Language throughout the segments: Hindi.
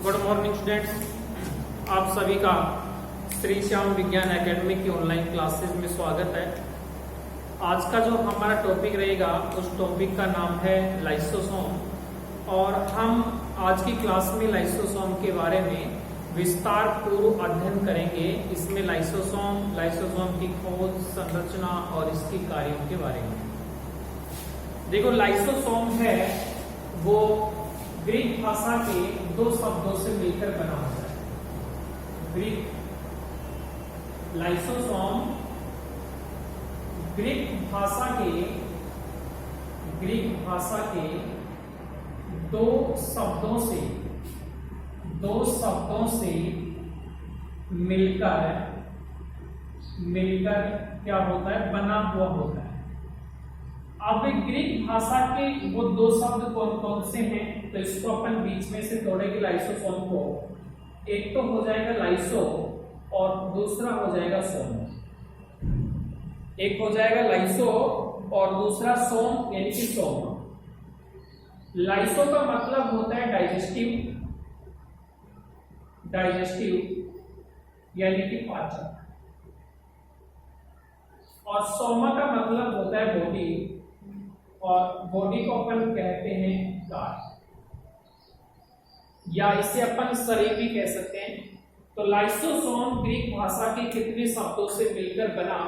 गुड मॉर्निंग स्टूडेंट्स, आप सभी का श्री श्याम विज्ञान एकेडमी की ऑनलाइन क्लासेस में स्वागत है। आज का जो हमारा टॉपिक रहेगा उस टॉपिक का नाम है लाइसोसोम और हम आज की क्लास में लाइसोसोम के बारे में विस्तार पूर्व अध्ययन करेंगे। इसमें लाइसोसोम की खोज, संरचना और इसकी कार्यों के बारे में। देखो, लाइसोसोम है वो ग्रीक भाषा के दो शब्दों से मिलकर बना होता है। ग्रीक लाइसोसोम ग्रीक भाषा के दो शब्दों से मिलकर क्या होता है, बना हुआ होता है। अब ग्रीक भाषा के वो दो शब्द कौन कौन से हैं, तो इसको अपन बीच में से तोड़ेंगे लाइसोसोम को। एक तो हो जाएगा लाइसो और दूसरा हो जाएगा सोम। एक हो जाएगा लाइसो और दूसरा सोम यानी कि सोम। लाइसो का मतलब होता है डाइजेस्टिव यानी कि पाचक, और सोमा का मतलब होता है बॉडी, और बॉडी को अपन कहते हैं गार्ड, या इसे अपन शरीर भी कह सकते हैं। तो लाइसोसोम ग्रीक भाषा के कितने शब्दों से मिलकर बना,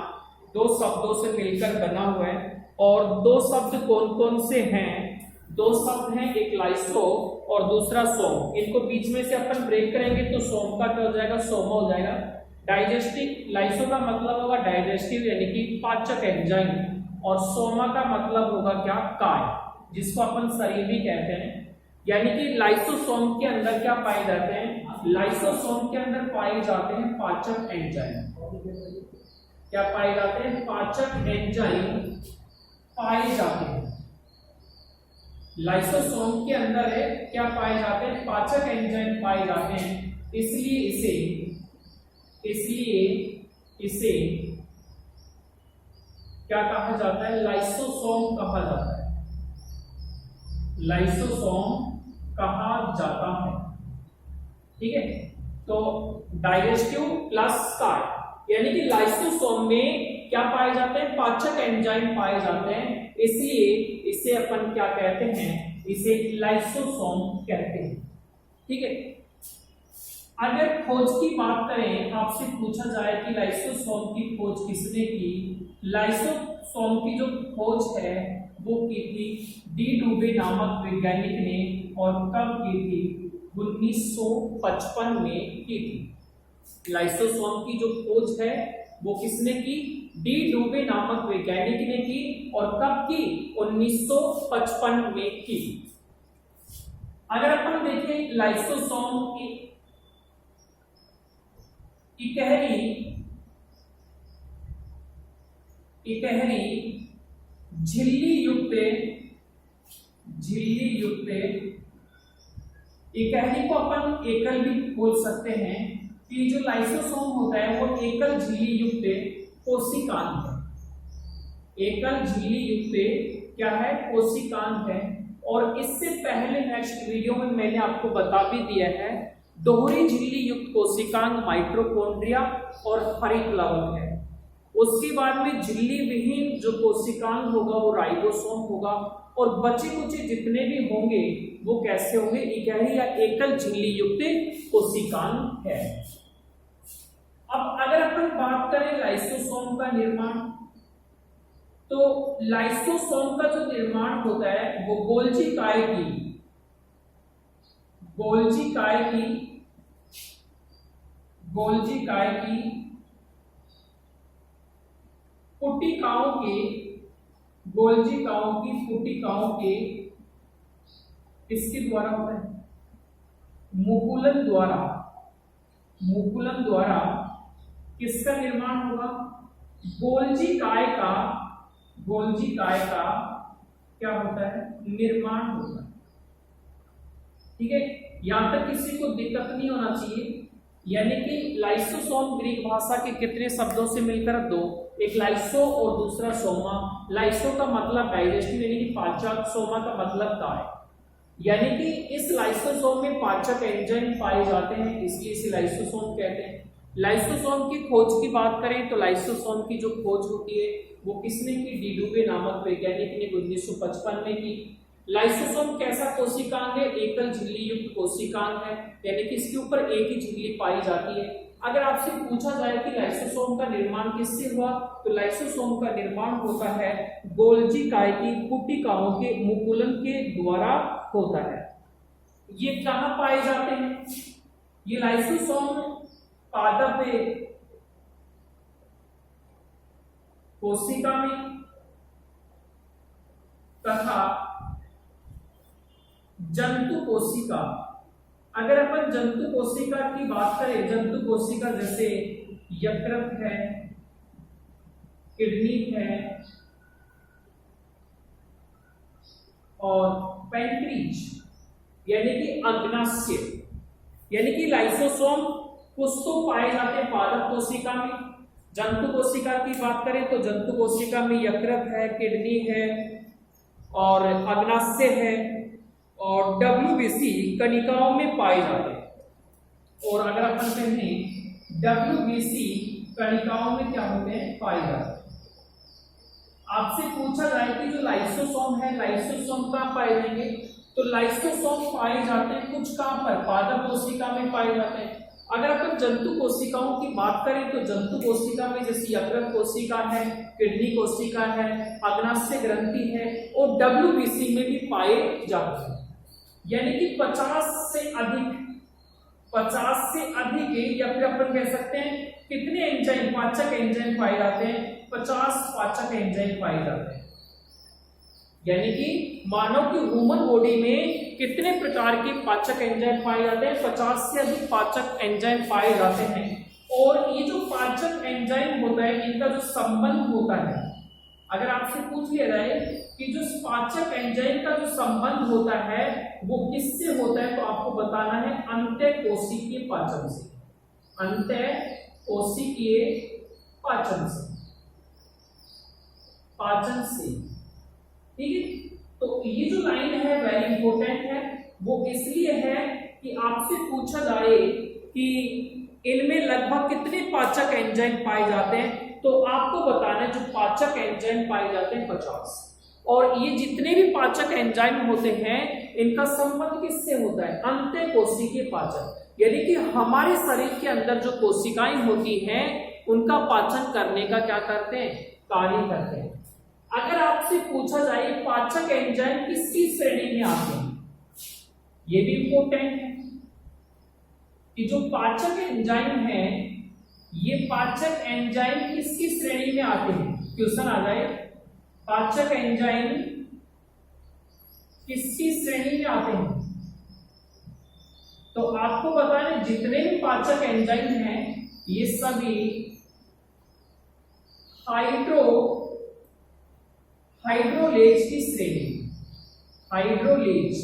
दो शब्दों से मिलकर बना हुआ है। और दो शब्द कौन कौन से हैं, दो शब्द हैं, एक लाइसो और दूसरा सोम। इनको बीच में से अपन ब्रेक करेंगे तो सोम का क्या हो जाएगा, सोमा हो जाएगा। डाइजेस्टिव, लाइसो का मतलब होगा डाइजेस्टिव यानी कि पाचक एंजाइम, और सोमा का मतलब होगा क्या, काय, जिसको अपन शरीर भी कहते हैं। यानी कि लाइसोसोम के अंदर क्या पाए जाते हैं, लाइसोसोम के अंदर पाए जाते हैं पाचक एंजाइम। क्या पाए जाते हैं, पाचक एंजाइम पाए जाते हैं। लाइसोसोम के अंदर है क्या पाए जाते हैं, पाचक एंजाइम पाए जाते हैं। इसलिए इसे क्या कहा जाता है, लाइसोसोम कहा जाता है। लाइसोसोम कहा जाता है, ठीक है। तो डाइजेस्टिव प्लस कार्ड, यानी कि लाइसोसोम में क्या पाए जाते हैं, पाचक एंजाइम पाए जाते हैं। इसलिए इसे अपन क्या कहते हैं, इसे लाइसोसोम कहते हैं, ठीक है। अगर खोज की बात करें, आपसे पूछा जाए कि लाइसोसोम की खोज किसने की, लाइसोसोम की जो खोज है वो की थी डी डुबे नामक वैज्ञानिक ने, और कब की थी, 1955 में की थी। लाइसोसोम की जो खोज है वो किसने की, डी डुबे नामक वैज्ञानिक ने की, और कब की, 1955 में की। अगर अपन देखें लाइसोसोम की इकहरी झिल्ली युक्त इकहरी को अपन एकल भी बोल सकते हैं कि जो लाइसोसोम होता है वो एकल झिल्ली युक्त कोशिकांग है। एकल झिल्ली युक्त क्या है, कोशिकांग है। और इससे पहले नेक्स्ट वीडियो में मैंने आपको बता भी दिया है, दोहरी झिल्ली युक्त कोशिकांग माइटोकॉन्ड्रिया और हरित लवक है। उसके बाद में झिल्ली विहीन जो कोशिकांग होगा वो राइबोसोम होगा, और बचे कुचे जितने भी होंगे वो कैसे होंगे, इकहरी या एकल झिल्ली युक्त कोशिकांग है। अब अगर अपन बात करें लाइसोसोम का निर्माण, तो लाइसोसोम का जो निर्माण होता है वो गोल्जी काय की पुटिकाओं के किसके द्वारा होता है, मुकुलन द्वारा किसका निर्माण होगा, गोल्जी काय का क्या होता है, निर्माण होता है, ठीक है। यहां तक किसी को दिक्कत नहीं होना चाहिए। यानी कि लाइसोसोम ग्रीक भाषा के कितने शब्दों से मिलकर, दो, एक लाइसो और दूसरा सोमा। लाइसो का मतलब डाइजेस्टिव यानी कि पाचक, सोमा का मतलब काय। यानी कि इस लाइसोसोम में पाचक एंजाइम पाए जाते हैं, इसलिए इसे लाइसोसोम कहते हैं। लाइसोसोम की खोज की बात करें तो लाइसोसोम की जो खोज होती है वो किसने की? डी डुबे नामक वैज्ञानिक ने 1955 में की। लाइसोसोम कैसा कोशिकांग है? एकल झिल्ली युक्त कोशिकांग है, यानी कि इसके ऊपर एक ही झिल्ली पाई जाती है। अगर आपसे पूछा जाए कि लाइसोसोम का निर्माण किससे हुआ, तो लाइसोसोम का निर्माण होता है गोल्जी काय की कोशिकाओं के मुकुलन के द्वारा होता है। ये कहां पाए जाते हैं? ये लाइसोसोम पादप कोशिका में तथा जंतु कोशिका। अगर अपन जंतु कोशिका की बात करें, जंतु कोशिका जैसे यकृत है, किडनी है और पैंक्रीज यानी कि अग्नाशय, यानी कि लाइसोसोम कुछ तो पाए जाते हैं पादप कोशिका में। जंतु कोशिका की बात करें तो जंतु कोशिका में यकृत है, किडनी है और अग्नाशय है और WBC कणिकाओं में पाए जाते हैं। और अगर अपन कहें WBC कणिकाओं में क्या होते हैं? पाए जाते हैं। आपसे पूछा जाए कि जो लाइसोसोम है, लाइसोसोम कहां पाए जाएंगे, तो लाइसोसोम पाए जाते हैं कुछ कहां पर? पादप कोशिका में पाए जाते हैं। अगर अपन जंतु कोशिकाओं की बात करें तो जंतु कोशिका में जैसे यकृत कोशिका है, किडनी कोशिका है, अग्नाशय ग्रंथि है और WBC में भी पाए जाते हैं। यानी कि 50 से अधिक या फिर अपन कह सकते हैं कितने एंजाइम, पाचक एंजाइम पाए जाते हैं? 50 पाचक एंजाइम पाए जाते हैं। यानी कि मानव की ह्यूमन बॉडी में कितने प्रकार के पाचक एंजाइम पाए जाते हैं? 50 से अधिक पाचक एंजाइम पाए जाते हैं। और ये जो पाचक एंजाइम होता है इनका जो संबंध होता है, अगर आपसे पूछ लिया जाए कि जो पाचक एंजाइम का जो संबंध होता है वो किससे होता है, तो आपको बताना है अंतःकोशिकीय पाचन से। अंतःकोशिकीय पाचन से, ठीक है। तो ये जो लाइन है वेरी इंपॉर्टेंट है, वो इसलिए है कि आपसे पूछा जाए कि इनमें लगभग कितने पाचक एंजाइम पाए जाते हैं, तो आपको बताना है जो पाचक एंजाइम पाए जाते हैं 50। और ये जितने भी पाचक एंजाइम होते हैं इनका संबंध किससे होता है? अंतःकोशिकीय पाचन, यानी कि हमारे शरीर के अंदर जो कोशिकाएं होती हैं उनका पाचन करने का क्या करते हैं? कार्य करते हैं। अगर आपसे पूछा जाए पाचक एंजाइम किसकी श्रेणी में आते हैं, ये भी इंपॉर्टेंट है कि जो पाचक एंजाइम है ये पाचक एंजाइम किसकी श्रेणी में आते हैं? क्वेश्चन आ जाए पाचक एंजाइम किसकी श्रेणी में आते हैं, तो आपको बताना जितने भी पाचक एंजाइम हैं ये सभी हाइड्रोलेज की श्रेणी। हाइड्रोलेज,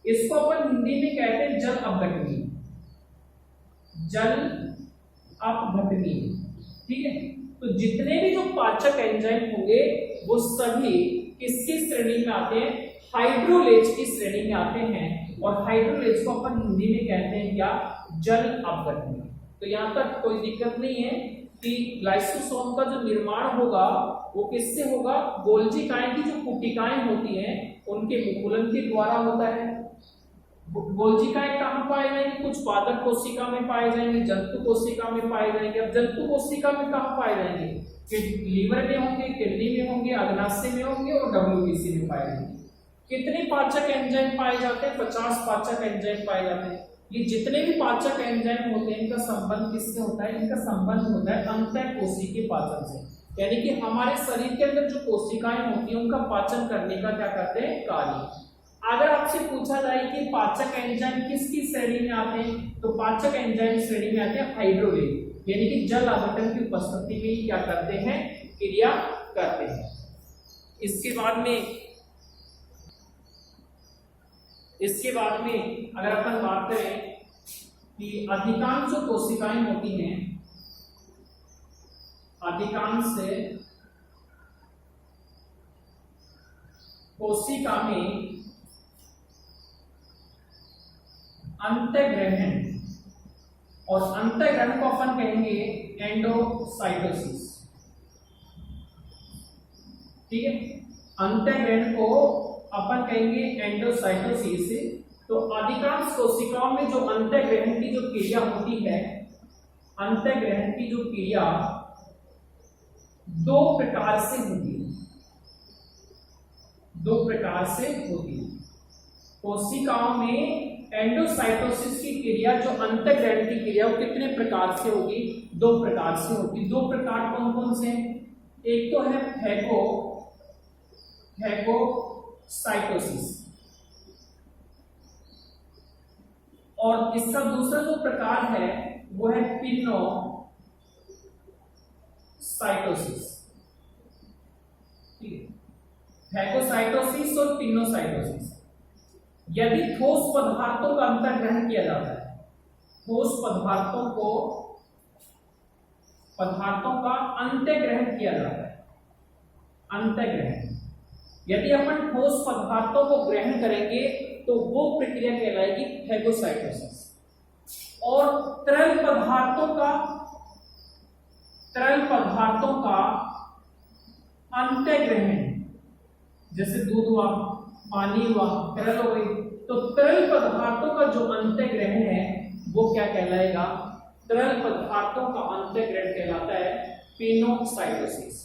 इसको अपन हिंदी में कहते हैं जल अपघटनी। जल अपघटनी, ठीक है। तो जितने भी जो पाचक एंजाइम होंगे वो सभी किसकी श्रेणी में आते हैं? हाइड्रोलेज की श्रेणी में आते हैं। और हाइड्रोलेज को अपन हिंदी में कहते हैं क्या? जल अपघटनी। तो यहां तक कोई दिक्कत नहीं है कि लाइसोसोम का जो निर्माण होगा वो किससे होगा? गोल्जी काय की जो कोशिकाएं होती हैं उनके मुकुलन के द्वारा होता है। गोल्जी काय कहां पाए जाएंगे? कुछ पादप कोशिका में पाए जाएंगे, जंतु कोशिका में पाए जाएंगे। अब जंतु कोशिका में कहां पाए जाएंगे? कि लीवर में होंगे, किडनी में होंगे, अग्नाशय में होंगे और WBC में पाए जाएंगे। कितने पाचक एंजाइम पाए जाते हैं? 50 पाचक एंजाइम पाए जाते हैं। ये जितने भी पाचक एंजाइम होते हैं इनका संबंध किससे होता है? इनका संबंध होता है अंतःकोशिकीय पाचन से, यानी कि हमारे शरीर के अंदर जो कोशिकाएं होती हैं उनका पाचन करने का क्या करते हैं? कार्य। अगर आपसे पूछा जाए कि पाचक एंजाइम किसकी श्रेणी में आते हैं, तो पाचक एंजाइम श्रेणी में आते हैं हाइड्रोलेज, यानी कि जल अपघटन की उपस्थिति में क्या करते हैं? क्रिया करते हैं। इसके बाद में अगर अपन बात करें कि अधिकांश जो कोशिकाएं होती हैं, अधिकांश कोशिका में अंतःग्रहण, और अंतःग्रहण को अपन कहेंगे एंडोसाइटोसिस। ठीक है, अंतःग्रहण को अपन कहेंगे एंडोसाइटोसिस। तो अधिकांश कोशिकाओं में जो अंतःग्रहण की जो क्रिया होती है, अंतःग्रहण की जो क्रिया दो प्रकार से होती है, दो प्रकार से होती है। कोशिकाओं में एंडोसाइटोसिस की क्रिया, जो अंतःग्रहण की क्रिया, वो कितने प्रकार से होगी? दो प्रकार से होगी। दो प्रकार कौन कौन से हैं? एक तो है फैगोसाइटोसिस, और इसका दूसरा जो प्रकार है वो है पिनोसाइटोसिस। ठीक है, फैगोसाइटोसिस और पिनोसाइटोसिस। यदि ठोस पदार्थों का अंतर्ग्रहण किया जाता है, ठोस पदार्थों का अंतर्ग्रहण किया जाता है, अंतर्ग्रहण, यदि अपन ठोस पदार्थों को ग्रहण करेंगे तो वो प्रक्रिया कहलाएगी फैगोसाइटोसिस। और तरल पदार्थों का अंतर्ग्रहण, जैसे दूध हुआ, पानी हुआ, तरल हो गई, तो तरल पदार्थों का जो अंतर्ग्रहण है वो क्या कहलाएगा? तरल पदार्थों का अंतर्ग्रहण कहलाता है पिनोसाइटोसिस।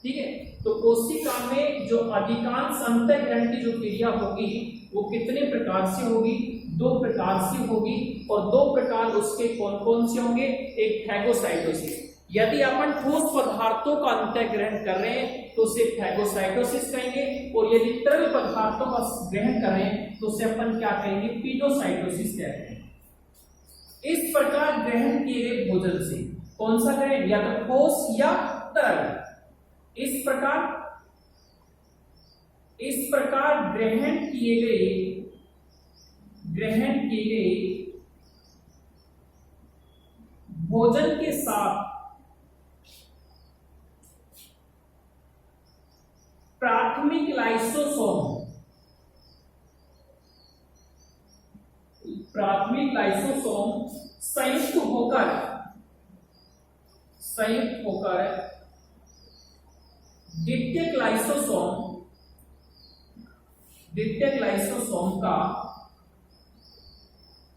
ठीक है, तो कोशिका में जो अधिकांश अंतःग्रहण की जो क्रिया होगी वो कितने प्रकार से होगी? दो प्रकार से होगी, और दो प्रकार उसके कौन कौन से होंगे? एक फैगोसाइटोसिस, यदि अपन ठोस पदार्थों का अंतःग्रहण कर रहे हैं तो उसे फैगोसाइटोसिस कहेंगे, और यदि तरल पदार्थों का ग्रहण कर रहे हैं तो उसे अपन क्या कहेंगे? पिनोसाइटोसिस कहते हैं। इस प्रकार ग्रहण किए गए भोजन से, कौन सा ग्रहण? या तो ठोस या तरल। इस प्रकार ग्रहण किए गए भोजन के साथ प्राथमिक लाइसोसोम संयुक्त होकर द्वितीयक लाइसोसोम का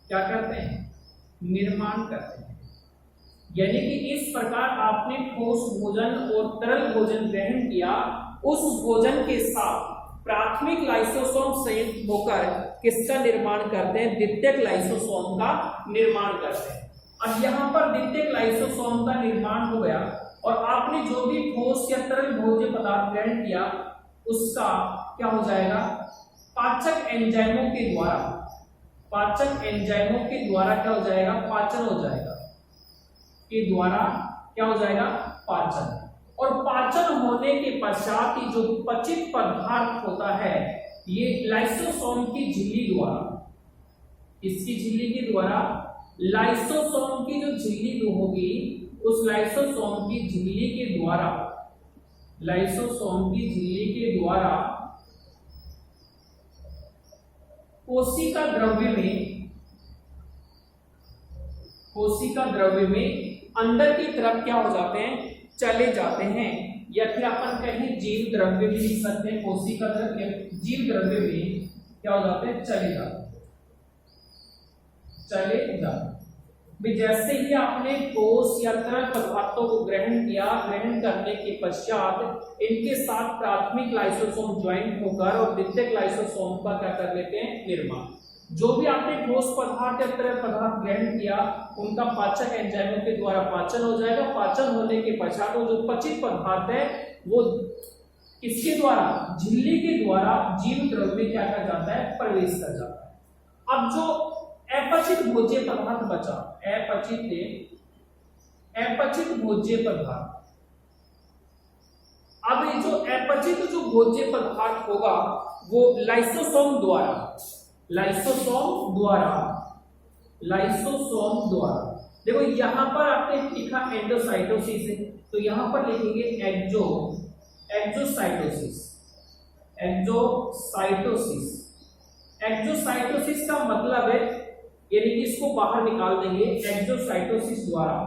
क्या करते हैं? निर्माण करते हैं। यानी कि इस प्रकार आपने ठोस भोजन और तरल भोजन ग्रहण किया, उस भोजन के साथ प्राथमिक लाइसोसोम संयुक्त होकर किसका निर्माण करते हैं? द्वितीयक लाइसोसोम का निर्माण करते हैं। अब यहाँ पर द्वितीयक लाइसोसोम का निर्माण हो गया, और आपने जो भी ठोस या तरल भोज्य पदार्थ ग्रहण किया उसका क्या हो जाएगा? पाचक एंजाइमों के द्वारा क्या हो जाएगा? पाचन हो जाएगा, के द्वारा क्या हो जाएगा? पाचन। और पाचन होने के पश्चात ही जो पचित पदार्थ होता है, ये लाइसोसोम की झिल्ली द्वारा, इसकी झिल्ली के द्वारा, लाइसोसोम की जो झिल्ली होगी, उस लाइसोसोम की झिल्ली के द्वारा कोशिका द्रव्य में अंदर की तरफ क्या हो जाते हैं? चले जाते हैं, या फिर अपन कहें जीव द्रव्य भी लिख सकते हैं। कोशिका द्रव्य जीव द्रव्य में क्या हो जाते हैं? चले जाते भी। जैसे ही आपने ठोस या तरल पदार्थों को ग्रहण किया, ग्रहण करने के पश्चात इनके साथ प्राथमिक लाइसोसोम ज्वाइंट होकर और द्वितीयक लाइसोसोम का क्या कर लेते हैं? निर्माण। जो भी आपने ठोस पदार्थ या तरल पदार्थ ग्रहण किया, उनका पाचक एंजाइमों के द्वारा पाचन हो जाएगा। पाचन होने के पश्चात वो जो पचित पदार्थ है वो किसके द्वारा? झिल्ली के द्वारा जीव द्रव्य में क्या कर जाता है? प्रवेश कर जाता है। अब जो अपचित भोज्य पदार्थ बचा, अपचित भोज्य पदार्थ, अब ये जो अपचित जो भोज्य पदार्थ होगा वो लाइसोसोम द्वारा, देखो यहां पर आपने लिखा एंडोसाइटोसिस है, तो यहां पर लिखेंगे एक्सोसाइटोसिस का मतलब है यानी कि इसको बाहर निकाल देंगे एक्सोसाइटोसिस द्वारा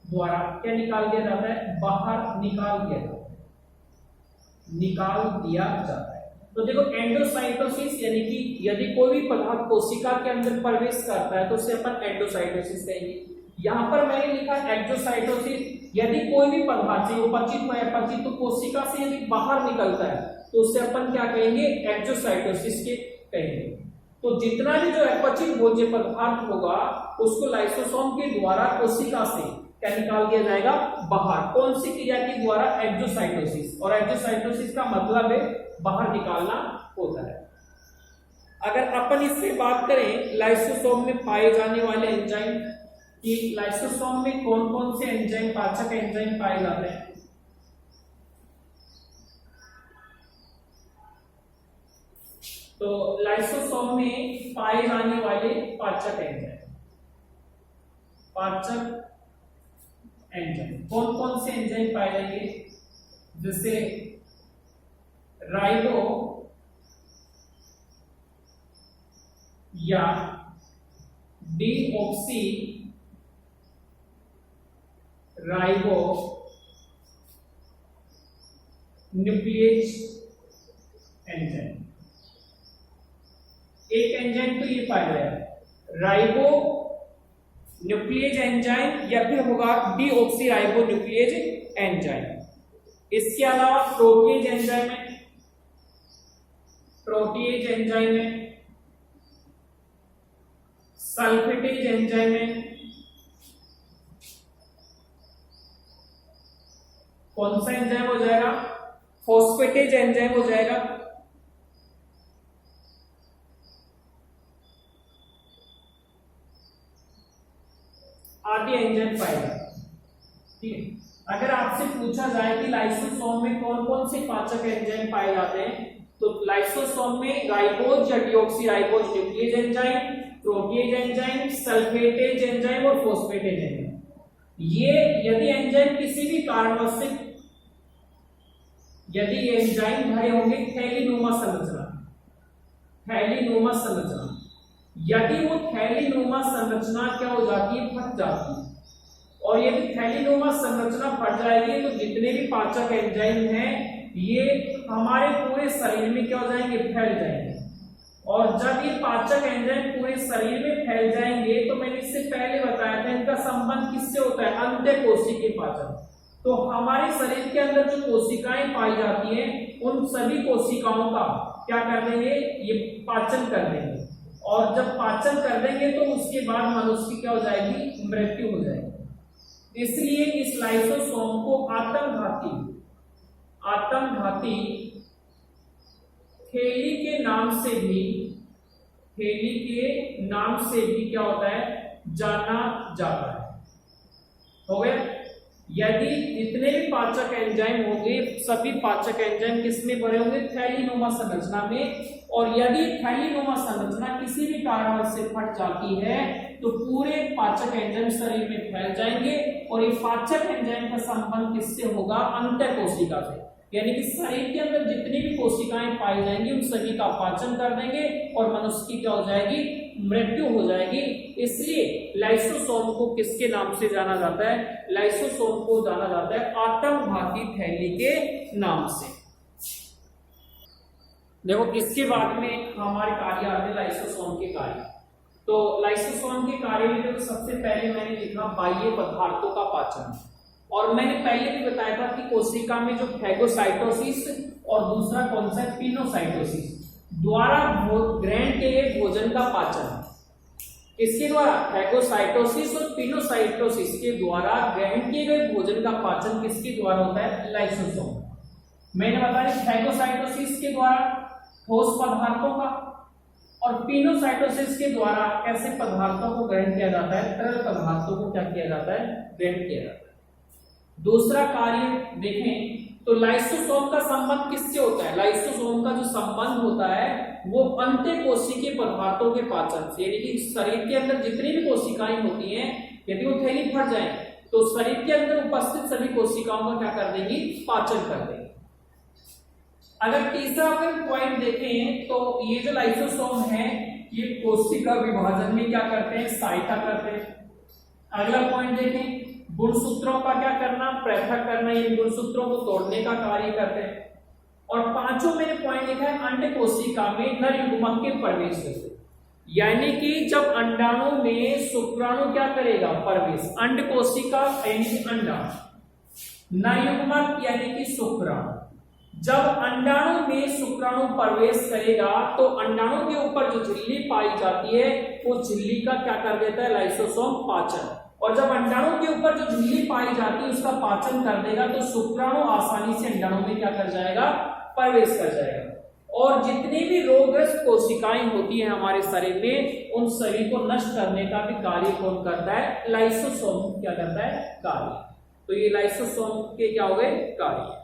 क्या निकाल दिया जाता है, बाहर निकाल दिया जाता है। तो देखो एंडोसाइटोसिस यानी कि यदि कोई भी पदार्थ कोशिका के अंदर प्रवेश करता है तो उसे अपन एंडोसाइटोसिस कहेंगे। यहाँ पर मैंने लिखा एक्सोसाइटोसिस, यदि कोई भी पदार्थ से उपचित या अपचित तो कोशिका से यदि बाहर निकलता है तो उसे अपन क्या कहेंगे, एक्सोसाइटोसिस के कहेंगे। तो जितना भी जो अपचित भोज्य पदार्थ होगा उसको लाइसोसोम के द्वारा कोशिका से क्या निकाल दिया जाएगा, बाहर। कौन सी क्रिया के द्वारा, एक्सोसाइटोसिस। और एक्सोसाइटोसिस का मतलब है बाहर निकालना होता है। अगर अपन इससे बात करें लाइसोसोम में पाए जाने वाले एंजाइम कि लाइसोसोम में कौन कौन से एंजाइम, पाचक एंजाइम पाए जाते हैं, तो लाइसोसोम में पाए जाने वाले पाचक एंजाइम कौन कौन से एंजाइम पाए जाएंगे, जैसे राइबो या डीऑक्सी राइबो न्यूक्लियेज एंजाइम। एक एंजाइम तो ये पाया गया राइबो न्यूक्लियेज एंजाइम या फिर होगा डीऑक्सी राइबो न्यूक्लियेज एंजाइम। इसके अलावा प्रोटीएज एंजाइम है, सल्फेटेज एंजाइम है, कौन सा एंजाइम हो जाएगा, फॉस्फेटेज एंजाइम हो जाएगा, आदि एंजाइम पाएगा। ठीक है, अगर आपसे पूछा जाए कि लाइसोसोम में कौन कौन से पाचक एंजाइम पाए जाते हैं तो लाइसोसोम में राइबोज या deoxyribose nuclease enzyme, protease enzyme, sulphatase enzyme और फॉस्फेटेज एंजाइम। ये यदि एंजाइम किसी भी कारणवश से यदि ये एंजाइम भरे होंगे थैलीनुमा संरचना, यदि वो थैलीनुमा संरचना क्या हो जाती है, फट जाती है। और यदि थैलीनुमा संरचना फट जाएगी तो जितने भी पाचक एंजाइम हैं ये हमारे पूरे शरीर में क्या हो जाएंगे, फैल जाएंगे। और जब ये पाचक एंजाइम पूरे शरीर में फैल जाएंगे तो मैंने इससे पहले बताया था इनका संबंध किससे होता है, अंतःकोशिकीय पाचन। तो हमारे शरीर के अंदर जो कोशिकाएं पाई जाती हैं उन सभी कोशिकाओं का क्या कर देंगे, ये पाचन कर देंगे। और जब पाचन कर देंगे तो उसके बाद मनुष्य की क्या हो जाएगी, मृत्यु हो जाएगी। इसलिए इस लाइसोसोम को आत्मघाती थैली के नाम से भी क्या होता है, जाना जाता है। हो गया। यदि जितने भी पाचक एंजाइम होंगे सभी पाचक एंजाइम किसमें भरे होंगे, थैलीनुमा संरचना में। और यदि थैलीनुमा संरचना किसी भी कारणवश से फट जाती है तो पूरे पाचक एंजाइम शरीर में फैल जाएंगे। और ये पाचक एंजाइम का संबंध किससे होगा, अंतःकोशिका से। यानी कि शरीर के अंदर जितनी भी कोशिकाएं पाई जाएंगी उन सभी का पाचन कर देंगे और मनुष्य की क्या हो जाएगी, मृत्यु हो जाएगी। इसलिए लाइसोसोम को किसके नाम से जाना जाता है, लाइसोसोम को जाना जाता है आत्मघाती थैली के नाम से। देखो इसके बाद में हमारे कार्य आते हैं लाइसोसोम के कार्य। तो लाइसोसोम के कार्य में देखो सबसे पहले मैंने लिखा बाह्य पदार्थों का पाचन। और मैंने पहले भी बताया था कि कोशिका में जो फैगोसाइटोसिस और दूसरा कौन सा, पिनोसाइटोसिस द्वारा ग्रहण किए गए भोजन का पाचन, इसके द्वारा फैगोसाइटोसिस और पिनोसाइटोसिस के द्वारा ग्रहण किए गए भोजन का पाचन किसके द्वारा होता है, लाइसोसोम। मैंने बताया फैगोसाइटोसिस के द्वारा ठोस पदार्थों का और पिनोसाइटोसिस के द्वारा कैसे पदार्थों को ग्रहण किया जाता है, तरल पदार्थों को क्या किया जाता है, ग्रहण किया जाता है। दूसरा कार्य देखें तो लाइसोसोम का संबंध किससे होता है, लाइसोसोम का जो संबंध होता है वो अंतःकोशिकीय पदार्थों के पाचन से। यानी कि शरीर के अंदर जितनी भी कोशिकाएं होती हैं यदि वो थैली फट जाए तो शरीर के अंदर उपस्थित सभी कोशिकाओं का क्या कर देंगी, पाचन कर देंगी। अगर तीसरा अपन पॉइंट देखें तो ये जो लाइसोसोम है ये कोशिका विभाजन में क्या करते हैं, सहायता करते हैं। अगला पॉइंट देखें, गुणसूत्रों का क्या करना, पृथक करना, ये गुणसूत्रों को तोड़ने का कार्य करते हैं। और पांचों मैंने पॉइंट लिखा है अंड कोशिका में नर युग्मक के प्रवेश से, यानी कि जब अंडाणु में शुक्राणु क्या करेगा, प्रवेश, अंड कोशिका यानी अंडाणु, नर युग्मक यानी कि शुक्राणु, जब अंडाणु में शुक्राणु प्रवेश करेगा तो अंडाणु के ऊपर जो झिल्ली पाई जाती है वो झिल्ली का क्या कर देता है, लाइसोसोम पाचन, और जब अंडाणु के ऊपर जो झिल्ली पाई जाती है उसका पाचन कर देगा तो शुक्राणु आसानी से अंडाणु में क्या कर जाएगा, प्रवेश कर जाएगा। और जितनी भी रोगग्रस्त कोशिकाएं होती हैं हमारे शरीर में उन सभी को नष्ट करने का भी कार्य कौन करता है, लाइसोसोम क्या करता है, कार्य। तो ये लाइसोसोम के क्या हो गए, कार्य।